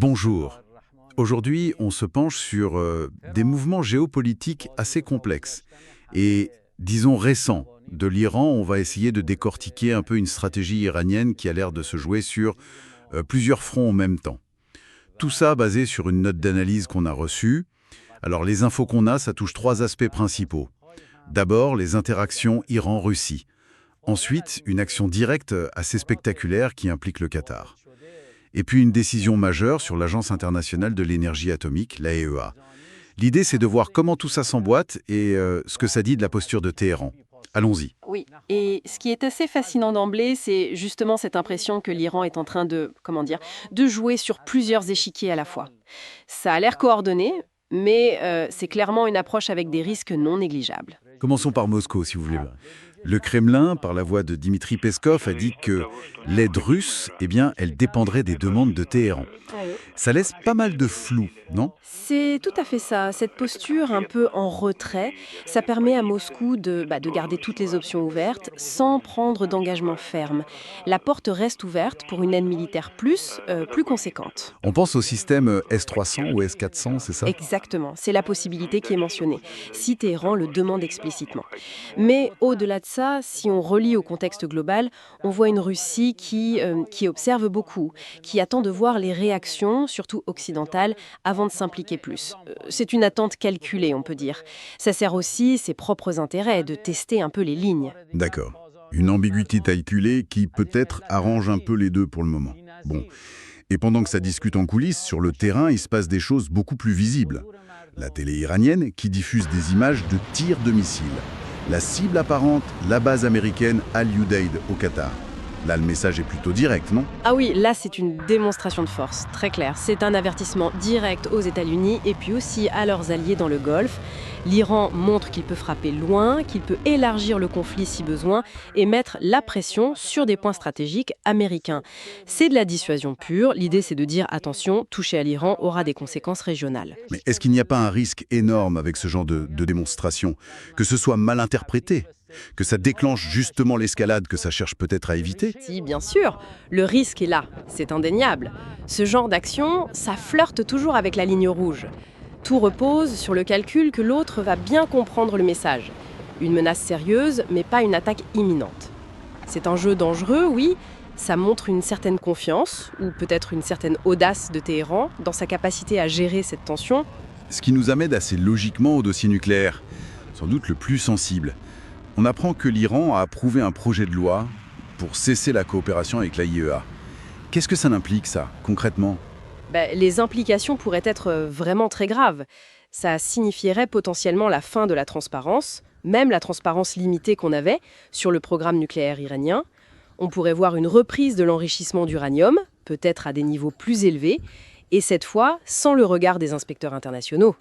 Bonjour. Aujourd'hui, on se penche sur des mouvements géopolitiques assez complexes et, disons, récents. De l'Iran, on va essayer de décortiquer un peu une stratégie iranienne qui a l'air de se jouer sur plusieurs fronts en même temps. Tout ça basé sur une note d'analyse qu'on a reçue. Alors, les infos qu'on a, ça touche trois aspects principaux. D'abord, les interactions Iran-Russie. Ensuite, une action directe assez spectaculaire qui implique le Qatar. Et puis une décision majeure sur l'Agence internationale de l'énergie atomique, l'AEA. L'idée, c'est de voir comment tout ça s'emboîte et ce que ça dit de la posture de Téhéran. Allons-y. Oui, et ce qui est assez fascinant d'emblée, c'est justement cette impression que l'Iran est en train de jouer sur plusieurs échiquiers à la fois. Ça a l'air coordonné, mais c'est clairement une approche avec des risques non négligeables. Commençons par Moscou, si vous voulez. Le Kremlin, par la voix de Dmitri Peskov, a dit que l'aide russe, elle dépendrait des demandes de Téhéran. Ça laisse pas mal de flou, non? C'est tout à fait ça. Cette posture un peu en retrait, ça permet à Moscou de garder toutes les options ouvertes sans prendre d'engagement ferme. La porte reste ouverte pour une aide militaire plus conséquente. On pense au système S-300 ou S-400, c'est ça? Exactement, c'est la possibilité qui est mentionnée, si Téhéran le demande explicitement. Mais au-delà de ça, si on relie au contexte global, on voit une Russie qui observe beaucoup, qui attend de voir les réactions, surtout occidentales, avant de s'impliquer plus. C'est une attente calculée, on peut dire. Ça sert aussi ses propres intérêts, de tester un peu les lignes. D'accord. Une ambiguïté calculée qui peut-être arrange un peu les deux pour le moment. Bon. Et pendant que ça discute en coulisses, sur le terrain, il se passe des choses beaucoup plus visibles. La télé iranienne qui diffuse des images de tirs de missiles. La cible apparente, la base américaine Al-Udeid au Qatar. Là, le message est plutôt direct, non? Ah oui, là c'est une démonstration de force, très clair. C'est un avertissement direct aux États-Unis et puis aussi à leurs alliés dans le Golfe. L'Iran montre qu'il peut frapper loin, qu'il peut élargir le conflit si besoin et mettre la pression sur des points stratégiques américains. C'est de la dissuasion pure. L'idée c'est de dire attention, toucher à l'Iran aura des conséquences régionales. Mais est-ce qu'il n'y a pas un risque énorme avec ce genre de démonstration? Que ce soit mal interprété? Que ça déclenche justement l'escalade que ça cherche peut-être à éviter? Si, bien sûr, le risque est là, c'est indéniable. Ce genre d'action, ça flirte toujours avec la ligne rouge. Tout repose sur le calcul que l'autre va bien comprendre le message. Une menace sérieuse, mais pas une attaque imminente. C'est un jeu dangereux, oui, ça montre une certaine confiance, ou peut-être une certaine audace de Téhéran, dans sa capacité à gérer cette tension. Ce qui nous amène assez logiquement au dossier nucléaire, sans doute le plus sensible. On apprend que l'Iran a approuvé un projet de loi pour cesser la coopération avec l'AIEA. Qu'est-ce que ça implique, ça, concrètement? Les implications pourraient être vraiment très graves. Ça signifierait potentiellement la fin de la transparence, même la transparence limitée qu'on avait sur le programme nucléaire iranien. On pourrait voir une reprise de l'enrichissement d'uranium, peut-être à des niveaux plus élevés, et cette fois sans le regard des inspecteurs internationaux.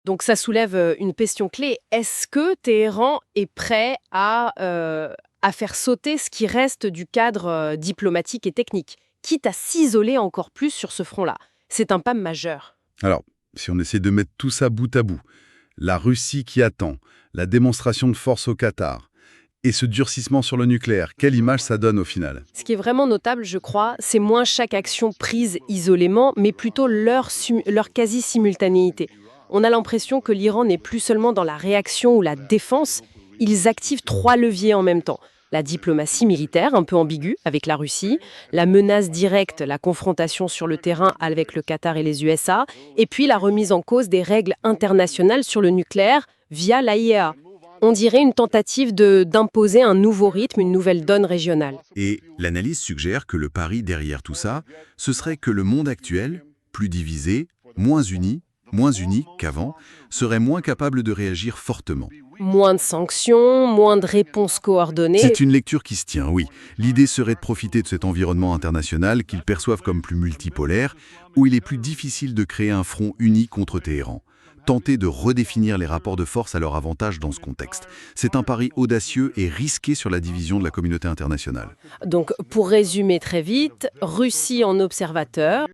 Donc ça soulève une question clé. Est-ce que Téhéran est prêt à faire sauter ce qui reste du cadre diplomatique et technique, quitte à s'isoler encore plus sur ce front-là? C'est un pas majeur. Alors, si on essaie de mettre tout ça bout à bout, la Russie qui attend, la démonstration de force au Qatar, et ce durcissement sur le nucléaire, quelle image ça donne au final? Ce qui est vraiment notable, je crois, c'est moins chaque action prise isolément, mais plutôt leur quasi-simultanéité. On a l'impression que l'Iran n'est plus seulement dans la réaction ou la défense, ils activent trois leviers en même temps. La diplomatie militaire, un peu ambiguë, avec la Russie, la menace directe, la confrontation sur le terrain avec le Qatar et les USA, et puis la remise en cause des règles internationales sur le nucléaire via l'AIEA. On dirait une tentative d'imposer un nouveau rythme, une nouvelle donne régionale. Et l'analyse suggère que le pari derrière tout ça, ce serait que le monde actuel, plus divisé, moins uni qu'avant, serait moins capable de réagir fortement. Moins de sanctions, moins de réponses coordonnées. C'est une lecture qui se tient, oui. L'idée serait de profiter de cet environnement international qu'ils perçoivent comme plus multipolaire, où il est plus difficile de créer un front uni contre Téhéran. Tenter de redéfinir les rapports de force à leur avantage dans ce contexte. C'est un pari audacieux et risqué sur la division de la communauté internationale. Donc, pour résumer très vite, Russie en observateur,